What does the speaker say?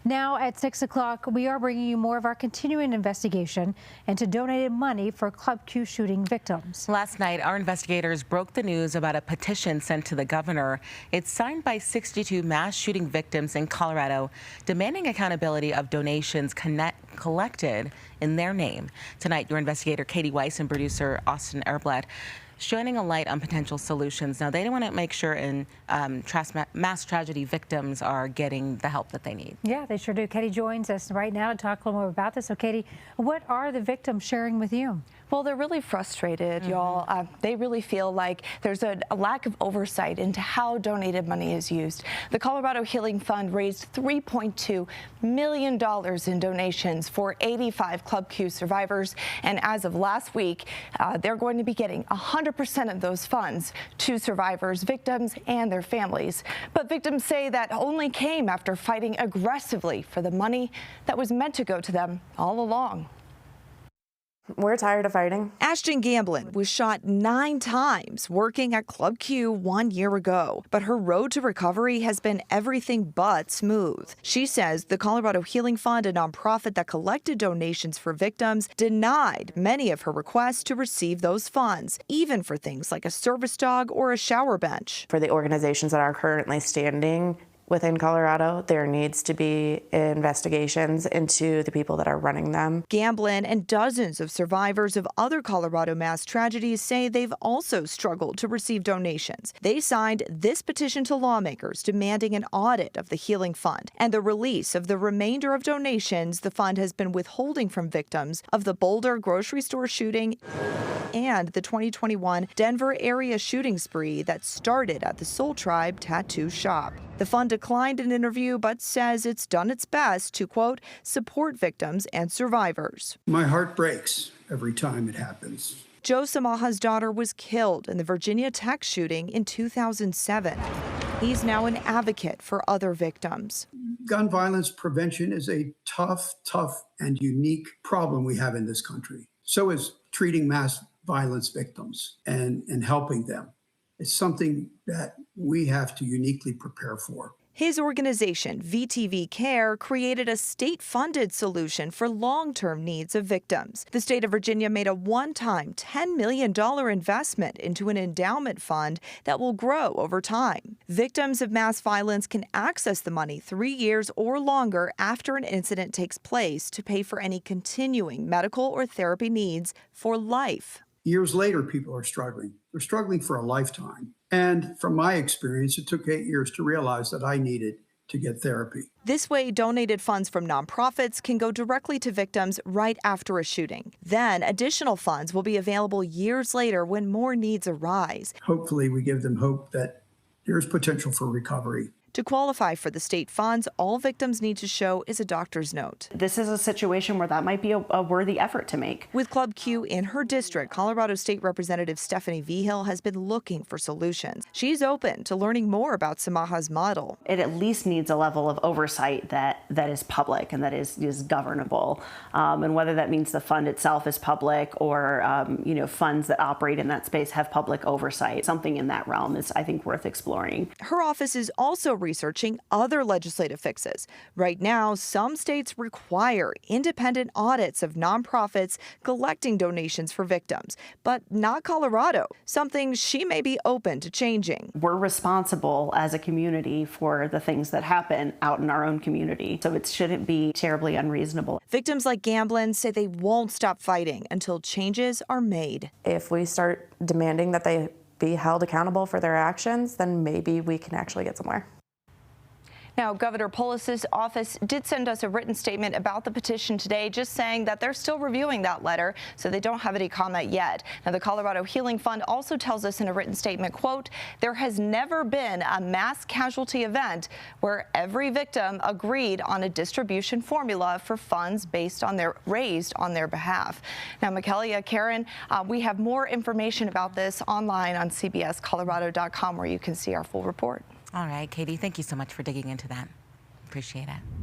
Now at 6 o'clock, we are bringing you more of our continuing investigation into donated money for Club Q shooting victims. Last night, our investigators broke the news about a petition sent to the governor. It's signed by 62 mass shooting victims in Colorado, demanding accountability of donations collected in their name. Tonight, your investigator Katie Weiss and producer Austin Erblatt shining a light on potential solutions. Now, they want to make sure mass tragedy victims are getting the help that they need. Yeah, they sure do. Katie joins us right now to talk a little more about this. So, Katie, what are the victims sharing with you? Well, they're really frustrated, y'all. They really feel like there's a lack of oversight into how donated money is used. The Colorado Healing Fund raised $3.2 million in donations for 85 Club Q survivors. And as of last week, they're going to be getting 100% of those funds to survivors, victims, and their families. But victims say that only came after fighting aggressively for the money that was meant to go to them all along. We're tired of fighting. Ashton Gamblin was shot 9 times working at Club Q 1 year ago, but her road to recovery has been everything but smooth. She says the Colorado Healing Fund, a nonprofit that collected donations for victims, denied many of her requests to receive those funds, even for things like a service dog or a shower bench. For the organizations that are currently standing within Colorado, there needs to be investigations into the people that are running them. Gamblin and dozens of survivors of other Colorado mass tragedies say they've also struggled to receive donations. They signed this petition to lawmakers demanding an audit of the Healing Fund and the release of the remainder of donations the fund has been withholding from victims of the Boulder grocery store shooting and the 2021 Denver area shooting spree that started at the Soul Tribe tattoo shop. The fund declined an interview, but says it's done its best to, quote, support victims and survivors. My heart breaks every time it happens. Joe Samaha's daughter was killed in the Virginia Tech shooting in 2007. He's now an advocate for other victims. Gun violence prevention is a tough and unique problem we have in this country. So is treating mass violence victims and helping them. It's something that we have to uniquely prepare for. His organization, VTV Care, created a state-funded solution for long-term needs of victims. The state of Virginia made a one-time $10 million investment into an endowment fund that will grow over time. Victims of mass violence can access the money 3 years or longer after an incident takes place to pay for any continuing medical or therapy needs for life. Years later, people are struggling. They're struggling for a lifetime. And from my experience, it took 8 years to realize that I needed to get therapy. This way, donated funds from nonprofits can go directly to victims right after a shooting. Then additional funds will be available years later when more needs arise. Hopefully, we give them hope that there's potential for recovery. To qualify for the state funds, all victims need to show is a doctor's note. This is a situation where that might be a worthy effort to make. With Club Q in her district, Colorado State Representative Stephanie Vigil has been looking for solutions. She's open to learning more about Samaha's model. It at least needs a level of oversight that is public and that is governable. And whether that means the fund itself is public or funds that operate in that space have public oversight. Something in that realm is, I think, worth exploring. Her office is also researching other legislative fixes. Right now, some states require independent audits of nonprofits collecting donations for victims, but not Colorado, something she may be open to changing. We're responsible as a community for the things that happen out in our own community, so it shouldn't be terribly unreasonable. Victims like Gamblin say they won't stop fighting until changes are made. If we start demanding that they be held accountable for their actions, then maybe we can actually get somewhere. Now, Governor Polis's office did send us a written statement about the petition today, just saying that they're still reviewing that letter, so they don't have any comment yet. Now, the Colorado Healing Fund also tells us in a written statement, quote, there has never been a mass casualty event where every victim agreed on a distribution formula for funds raised on their behalf. Now, Michaelia, Karen, we have more information about this online on cbscolorado.com, where you can see our full report. All right, Katie, thank you so much for digging into that. Appreciate it.